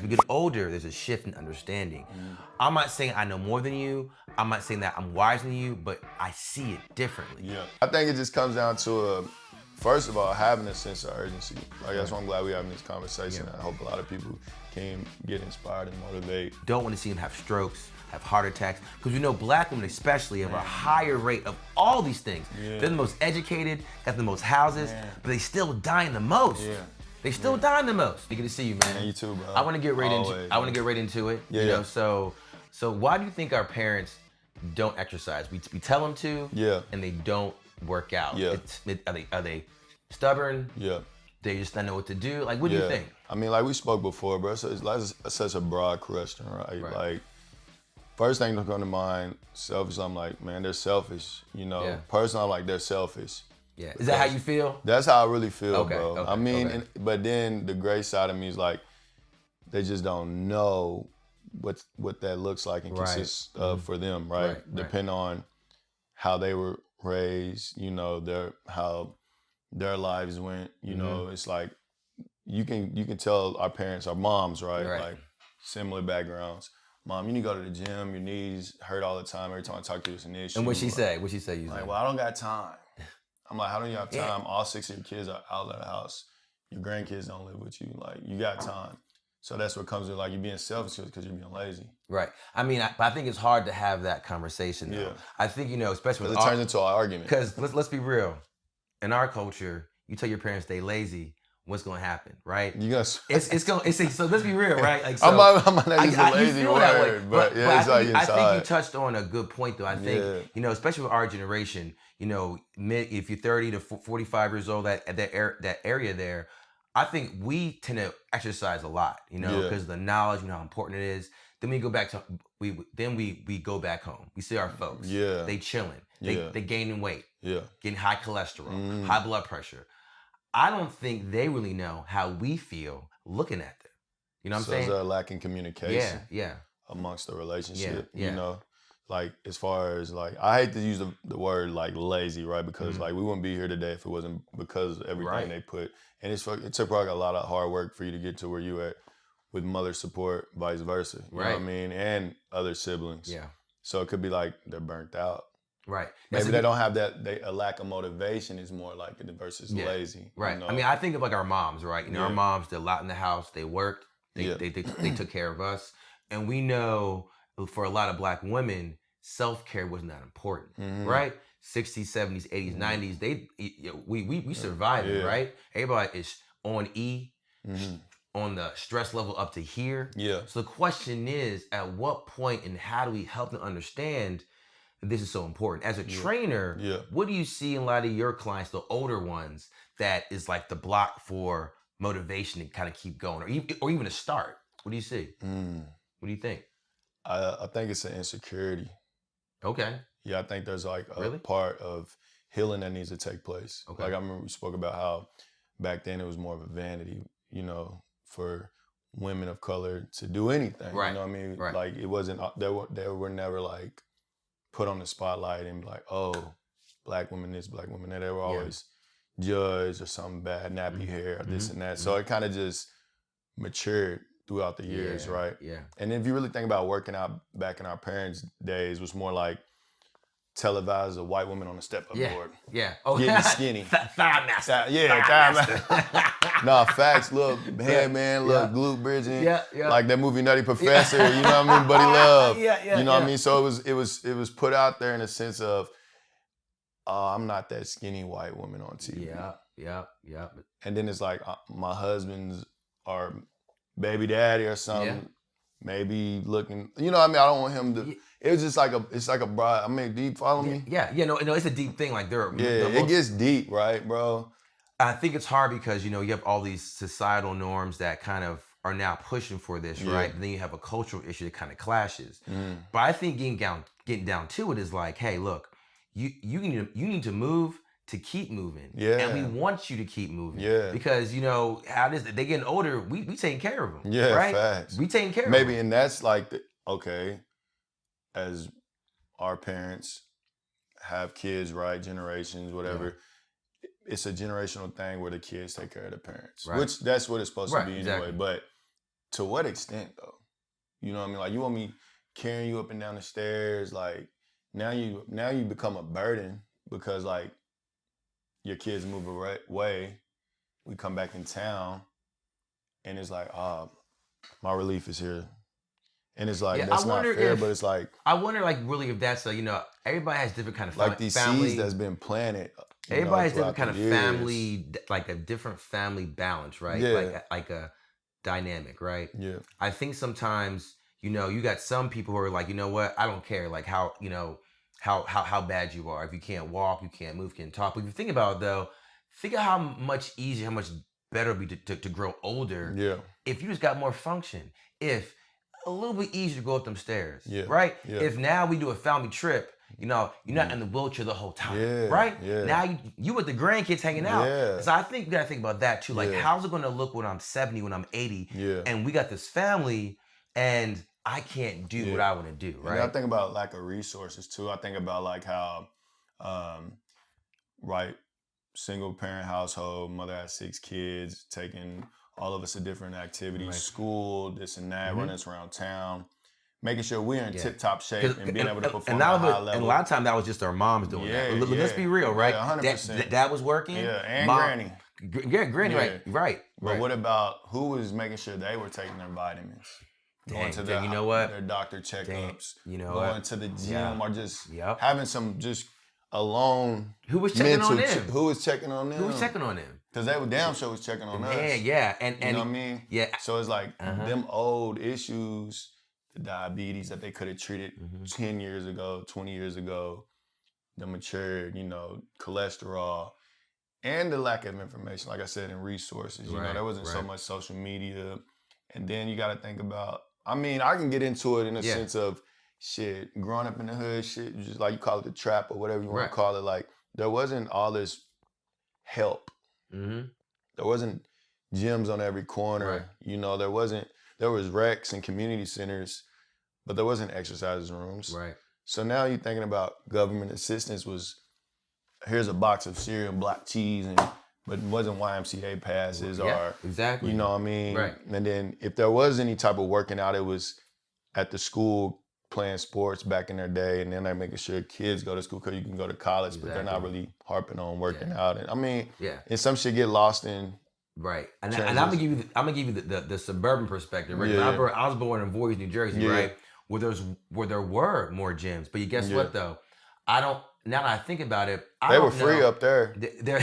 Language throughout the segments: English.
as we get older, there's a shift in understanding. I'm not saying I know more than you. I'm not saying that I'm wiser than you, but I see it differently. Yeah. I think it just comes down to, first of all, having a sense of urgency. Like, that's why I'm glad we're having this conversation. I hope a lot of people can get inspired and motivate. Don't want to see them have strokes, have heart attacks, because we know black women especially have a higher rate of all these things. They're the most educated, got the most houses, but they still dying the most. They still dying the most. Good to see you, man. You too, bro. I want to get right into it. You know, so why do you think our parents don't exercise? We tell them to, and they don't work out. Are they stubborn? They just don't know what to do. Like, what do you think? I mean, like we spoke before, bro. So it's like such a broad question, right? Like, first thing that comes to mind, selfish. I'm like, man, they're selfish. You know, personally, I'm like, they're selfish. Yeah. Is that how you feel? That's how I really feel, bro. Okay, I mean, but then the gray side of me is like, they just don't know what that looks like and consists of for them, right? Depending on how they were raised, you know, how their lives went. You know, it's like you can tell our parents, our moms, right? Like similar backgrounds. Mom, you need to go to the gym. Your knees hurt all the time. Every time I talk to you, it's an issue. And what'd she say? What'd she say? Like, well, I don't got time. I'm like, how don't you have time? All 6 of your kids are out of the house. Your grandkids don't live with you. Like, you got time. So that's what comes with, like, you being selfish because you're being lazy. Right. I mean, I think it's hard to have that conversation, though. I think, you know, especially with it turns into an argument. Because let's be real. In our culture, you tell your parents they lazy, what's gonna happen, right? You gonna so let's be real, right? Like, so I'm not a lazy word, but yeah, it's like inside. I think you touched on a good point, though. I think you know, especially with our generation, you know, if you're 30 to 45 years old, that area there, I think we tend to exercise a lot, you know, because of the knowledge, you know how important it is. Then we go back to we go back home. We see our folks. They chilling. They gaining weight. Getting high cholesterol, high blood pressure. I don't think they really know how we feel looking at them. You know what I'm saying? So there's a lack in communication. Yeah. Amongst the relationship. You know, like as far as like, I hate to use the word like lazy, right? Because like we wouldn't be here today if it wasn't because of everything they put. And it took probably a lot of hard work for you to get to where you at with mother support, vice versa. You know what I mean? And other siblings. So it could be like they're burnt out. Maybe they don't have a lack of motivation is more like it versus lazy. You know? I mean, I think of like our moms, right? You know, our moms did a lot in the house. They worked. They took care of us. And we know for a lot of black women, self-care was not important, right? 60s, 70s, 80s, 90s, we survived it, right? Everybody is on E, on the stress level up to here. So the question is, at what point and how do we help them understand this is so important? As a trainer, what do you see in a lot of your clients, the older ones, that is like the block for motivation to kind of keep going, or even to start? What do you see? What do you think? I think it's an insecurity. Okay. Yeah, I think there's like a part of healing that needs to take place. Like I remember we spoke about how back then it was more of a vanity, you know, for women of color to do anything. You know what I mean? Like it wasn't, they were never like put on the spotlight and be like, oh, black women this, black women that. They were always judged or something bad, nappy hair, this and that. So it kind of just matured throughout the years, right? And if you really think about working out back in our parents' days, was more like televised a white woman on a step-up board. Getting skinny. Thigh master. Thigh master. Nah, facts. Look, man, look, glute bridging. Like that movie Nutty Professor, you know what I mean? Buddy Love. You know what I mean? So it was put out there in a sense of, I'm not that skinny white woman on TV. And then it's like, my husband's or baby daddy or something, maybe looking, you know what I mean? I don't want him to, it was just like it's like a bride. I mean, do you follow me? No, it's a deep thing. Like it gets deep, right, bro? I think it's hard because, you know, you have all these societal norms that kind of are now pushing for this, right? And then you have a cultural issue that kind of clashes. But I think getting down to it is like, hey, look, you need to move to keep moving. And we want you to keep moving. Because, you know, how it is, they getting older, we taking care of them. Right? Facts. We taking care of them. Maybe, and that's like, as our parents have kids, right? Generations, whatever. It's a generational thing where the kids take care of the parents. Which that's what it's supposed to be anyway. But to what extent though? You know what I mean? Like you want me carrying you up and down the stairs, like now you become a burden because like your kids move away, we come back in town, and it's like, my relief is here. And it's like, that's not fair, but it's like... I wonder, like, really if that's everybody has different kind of family. Like these seeds that's been planted. Everybody has different kind of family, like a different family balance, right? Yeah. Like a dynamic, right? Yeah. I think sometimes, you got some people who are like, you know what, I don't care, like how bad you are. If you can't walk, you can't move, you can't talk. But if you think about it though, think of how much easier, how much better it'll be to grow older if you just got more function. If a little bit easier to go up them stairs, right? Yeah. If now we do a family trip, you're not in the wheelchair the whole time, right? Yeah. Now you with the grandkids hanging out. Yeah. So I think you gotta think about that too. Like, how's it gonna look when I'm 70, when I'm 80, and we got this family, and I can't do what I want to do, right? And I think about lack of resources too. I think about like how, single parent household, mother has 6 kids, taking all of us to different activities, school, this and that, running us around town, making sure we're in tip-top shape and being able to perform at a high level. And a lot of times that was just our moms doing that. Let's be real, right? 100%. That was working. Yeah, and granny. Yeah, granny, right. But what about who was making sure they were taking their vitamins? Going to their doctor checkups, going to the gym, or just having some just alone. Who was checking on them? Who was checking on them? Who was checking on them? Because they were damn sure was checking on us. Yeah. And you know what I mean? Yeah. So it's like them old issues, the diabetes that they could have treated 10 years ago, 20 years ago, the matured, cholesterol, and the lack of information, like I said, and resources. There wasn't so much social media. And then you got to think about, I can get into it in a sense of shit, growing up in the hood, shit, just like you call it the trap or whatever you want to call it. Like, there wasn't all this help. There wasn't gyms on every corner. There was recs and community centers, but there wasn't exercise rooms. Right. So now you're thinking about government assistance was, here's a box of cereal and block cheese, but it wasn't YMCA passes or, exactly. You know what I mean? Right. And then if there was any type of working out, it was at the school playing sports back in their day, and then they're making sure kids go to school because you can go to college, but they're not really harping on working out. And and some shit get lost in. Right. And I'm gonna give you the suburban perspective, right? I was born in Voorhees, New Jersey, right? Where there were more gyms. But you guess what though? Now that I think about it, they were free up there. They're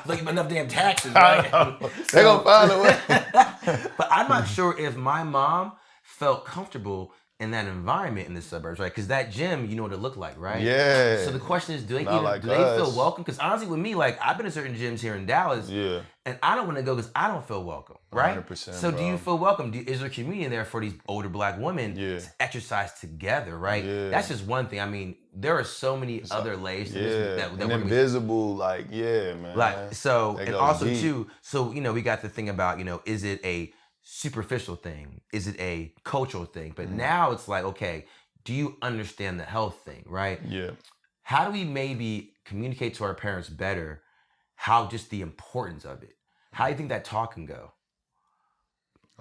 like enough damn taxes, right? They're gonna find a way. But I'm not sure if my mom felt comfortable in that environment in the suburbs, right? Because that gym, you know what it looked like, right? Yeah. So the question is, do they feel welcome? Because honestly, with me, like I've been to certain gyms here in Dallas, and I don't want to go because I don't feel welcome, right? 100%. So do you feel welcome? Is there a community there for these older Black women to exercise together, right? Yeah. That's just one thing. There are so many other layers to this that and invisible, man. Like so, and also deep. Too. So we got the thing about is it a superficial thing? Is it a cultural thing? But now it's like, okay, do you understand the health thing, right? Yeah. How do we maybe communicate to our parents better how just the importance of it? How do you think that talk can go?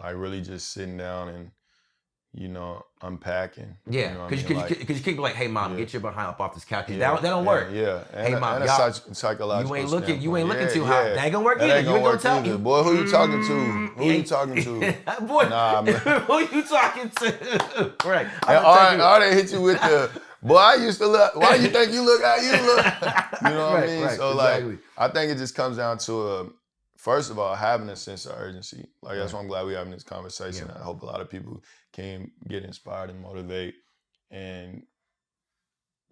Like really just sitting down and, unpacking. Yeah, because you can't be like, hey mom, get your behind up off this couch. That don't work. Yeah. Hey mom, and psychological you ain't looking too hot. That ain't gonna work either. You ain't gonna tell you. Boy, who you talking to? Who you talking to? Boy, nah, man. Who you talking to? Right. Or they hit you with the, boy, I used to look, why you think you look how you look? You know what I mean? Right, so I think it just comes down to first of all, having a sense of urgency. Like that's why I'm glad we're having this conversation. I hope a lot of people can get inspired and motivate and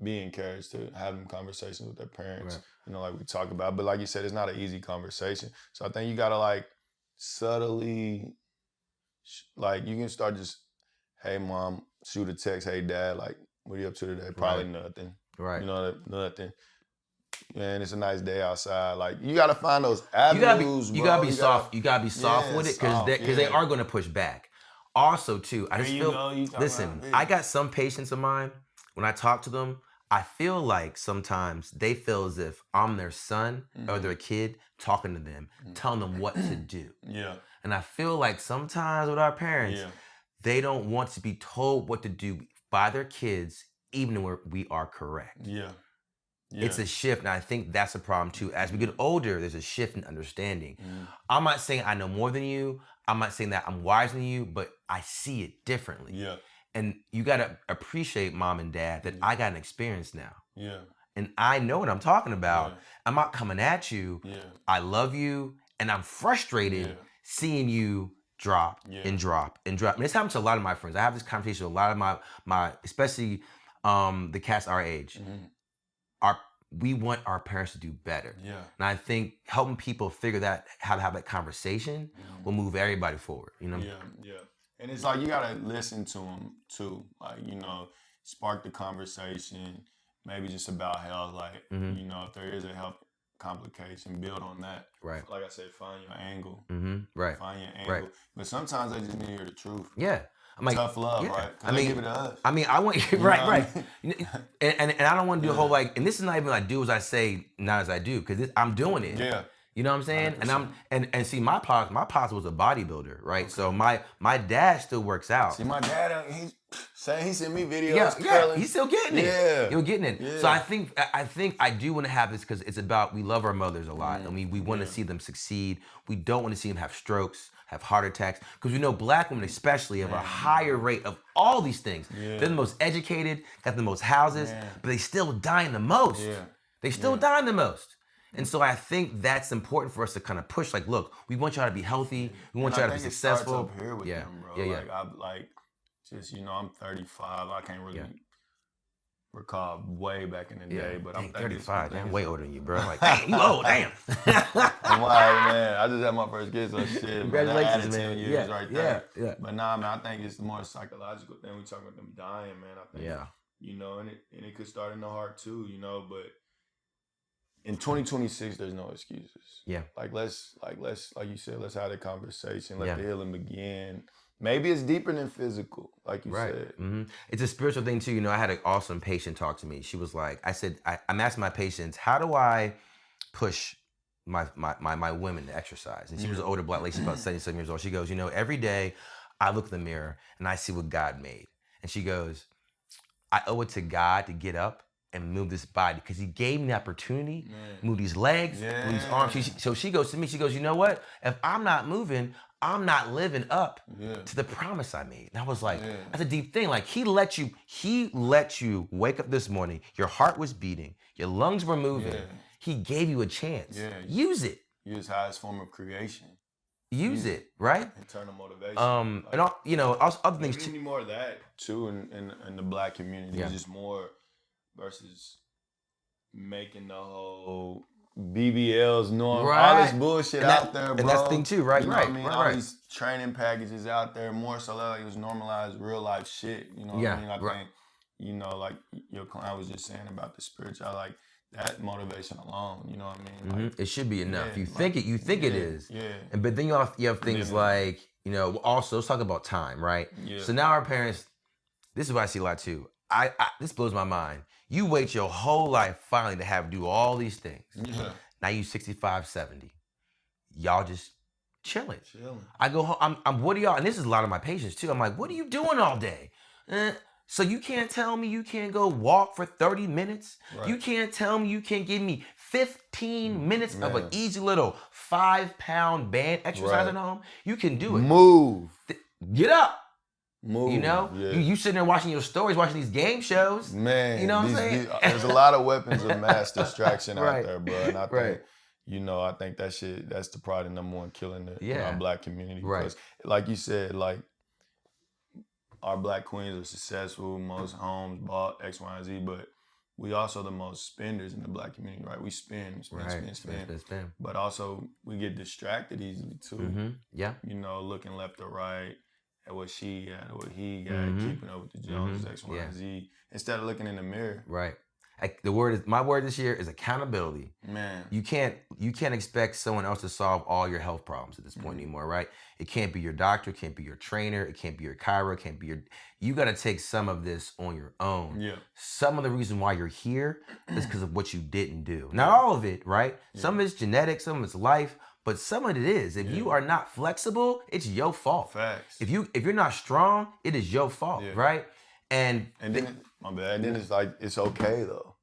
be encouraged to have them conversations with their parents. Right. Like we talk about. But like you said, it's not an easy conversation. So I think you gotta subtly, you can start just, hey mom, shoot a text, hey dad, what are you up to today? Probably nothing. Right. Nothing. Man, it's a nice day outside. You gotta find those avenues. You gotta be soft. You gotta be soft with it because they are gonna push back. Also, too, I just feel. Listen, I got some patients of mine. When I talk to them, I feel like sometimes they feel as if I'm their son or their kid talking to them, telling them what to do. Yeah. And I feel like sometimes with our parents, they don't want to be told what to do by their kids, even when we are correct. Yeah. It's a shift, and I think that's a problem too. As we get older, there's a shift in understanding. I'm not saying I know more than you. I'm not saying that I'm wiser than you, but I see it differently. Yeah. And you got to appreciate, mom and dad, that I got an experience now. Yeah. And I know what I'm talking about. I'm not coming at you. I love you, and I'm frustrated seeing you drop and drop and drop. And this happens to a lot of my friends. I have this conversation with a lot of my especially the cats our age. We want our parents to do better. Yeah. And I think helping people figure that, how to have that conversation will move everybody forward, you know? Yeah. And it's like, you gotta listen to them too. Like, you know, spark the conversation, maybe just about health. Like, you know, if there is a health complication, build on that. Right. Like I said, find your angle. Right. Find your angle. Right. But sometimes they just need to hear the truth. Yeah. I'm like, tough love, right? I mean, give it to us. I mean, I want right. And I don't want to do a whole like, and this is not even like do as I say, not as I do, because I'm doing it. Yeah. You know what I'm saying? 100%. And see, my pops was a bodybuilder, right? Okay. So my dad still works out. See, my dad, he sent me videos. Yeah, he's still getting it. Yeah, you're getting it. Yeah. So I think I do want to have this because it's about, we love our mothers a lot, and we want to see them succeed. We don't want to see them have strokes, have heart attacks, because we know black women especially have a higher rate of all these things. They're the most educated, got the most houses, but they still dying the most. They still dying the most. And so I think that's important for us to kind of push, like, look, we want y'all to be healthy. We want y'all to be successful. Up here with them, bro. Like, just, you know, I'm 35. I can't really recall way back in the day, but I'm 35. I'm way older than you, bro. I'm like, damn, you old, damn. I'm like, man, I just had my first kid, so shit. Congratulations, man. 10 years right there. Yeah. But nah, man, I think it's the more psychological thing. We talking about them dying, man. I think, you know, and it could start in the heart too, you know, but in 2026, there's no excuses. Yeah. Like let's like you said, let's have the conversation. Let the healing begin. Maybe it's deeper than physical, like you said. It's a spiritual thing too. You know, I had an awesome patient talk to me. She was like, I'm asking my patients, how do I push my women to exercise? And she was an older black lady, she's about 77 years old. She goes, you know, every day I look in the mirror and I see what God made. And she goes, I owe it to God to get up and move this body because he gave me the opportunity, move these legs, move these arms. So she goes to me, she goes, you know what? If I'm not moving, I'm not living up to the promise I made. And I was like, that's a deep thing. Like he let you wake up this morning, your heart was beating, your lungs were moving. He gave you a chance. Use it. Use his highest form of creation. Use it, right? Internal motivation. And all, you know, also other things too. We need more of that too in the black community. Just more versus making the whole BBLs, norm, all this bullshit out there, bro. And that's the thing too, right? You know what I mean? All these training packages out there, more so like it was normalized real life shit. You know what I mean? I think, you know, like your client was just saying about the spiritual, like that motivation alone, you know what I mean? Like, it should be enough. You think it is. Yeah. But then you have things like, you know, also let's talk about time, right? Yeah. So now our parents, this is what I see a lot too. This blows my mind. You wait your whole life finally to do all these things. Yeah. Now you 65, 70. Y'all just chilling. I go home, I'm what are y'all, and this is a lot of my patients too. I'm like, what are you doing all day? So you can't tell me you can't go walk for 30 minutes? Right. You can't tell me you can't give me 15 minutes of an easy little 5-pound band exercise at home? You can do it. Move. Get up. Move. You know, you sitting there watching your stories, watching these game shows. Man, you know what I'm saying? There's a lot of weapons of mass distraction out there, bro. And I think, you know, I think that's the probably number one killing in our black community. Because, like you said, like our black queens are successful, most homes bought X, Y, and Z, but we also the most spenders in the black community, right? We spend. But also we get distracted easily too. Yeah. You know, looking left or right. At what she got, what he got, keeping up with the Joneses, X, Y, and Z, instead of looking in the mirror. Right. My word this year is accountability. Man. You can't expect someone else to solve all your health problems at this point anymore, right? It can't be your doctor, it can't be your trainer, it can't be your chiro, it can't be you got to take some of this on your own. Yeah. Some of the reason why you're here is because of what you didn't do. Not all of it, right? Some of it's genetic, some of it's life, but some of it is. If you are not flexible, it's your fault. Facts. If you're not strong, it is your fault, right? And then my bad. And then it's like, it's okay though.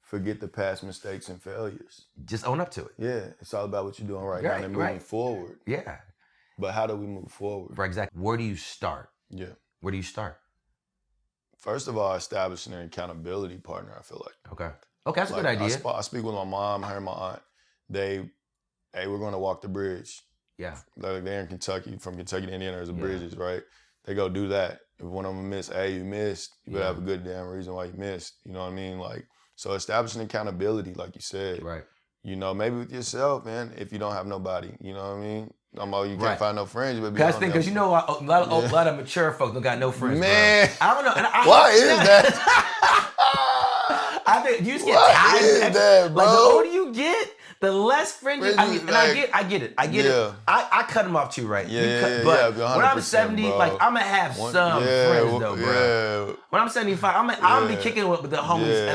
Forget the past mistakes and failures. Just own up to it. Yeah, it's all about what you're doing right now and moving forward. Yeah. But how do we move forward? Right, exactly. Where do you start? Yeah. Where do you start? First of all, establishing an accountability partner, I feel like. Okay, that's a good idea. I speak with my mom, her and my aunt. Hey, we're going to walk the bridge. Yeah. Like they're in Kentucky, from Kentucky to Indiana, there's a bridges, right? They go do that. If one of them miss, you missed. You better have a good damn reason why you missed. You know what I mean? Like, so establishing accountability, like you said. Right. You know, maybe with yourself, man, if you don't have nobody, you know what I mean? You can't find no friends, but because you know a lot of mature folks don't got no friends. Man, bro. I don't know. Why is that? I think you just get tired. Is that, bro? Like the older you get, the less friends. I mean, and I get it. I cut them off too, right? But when I'm 70, bro. like I'm gonna have some friends though, bro. When I'm 75, I'm gonna be kicking with the homies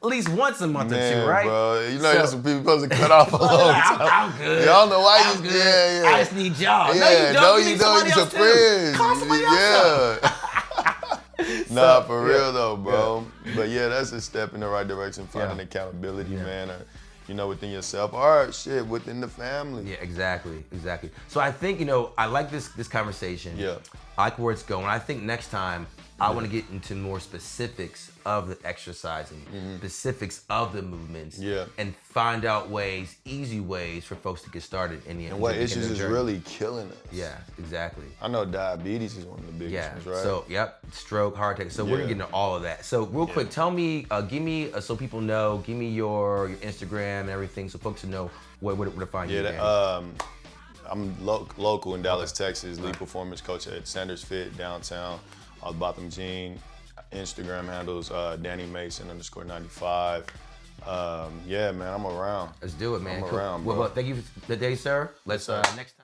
at least once a month or two, right? Bro. You know, some people supposed to cut off a long time. I'm good. Y'all know why I'm good. I just need y'all. Yeah, no, you don't. You need some friends. Call somebody else. Nah, for real though, bro. But yeah, that's a step in the right direction, finding accountability, man. Or, you know, within yourself, or within the family. Yeah, exactly. So I think, I like this conversation. Yeah. I like where it's going. I think next time I want to get into more specifics of the exercising, specifics of the movements, and find out easy ways for folks to get started in the and what issues is really killing us. Yeah, exactly. I know diabetes is one of the biggest ones, right? So, stroke, heart attack. So we're gonna get into all of that. So real quick, tell me, give me, so people know, give me your Instagram and everything, so folks know where to find you. I'm local in Dallas, Texas. Lead performance coach at Sanders Fit downtown. Botham Jean. Instagram handles Danny Mason _95. Yeah, man, I'm around. Let's do it, man. I'm around, bro. Well, thank you for the day, sir. Let's next time.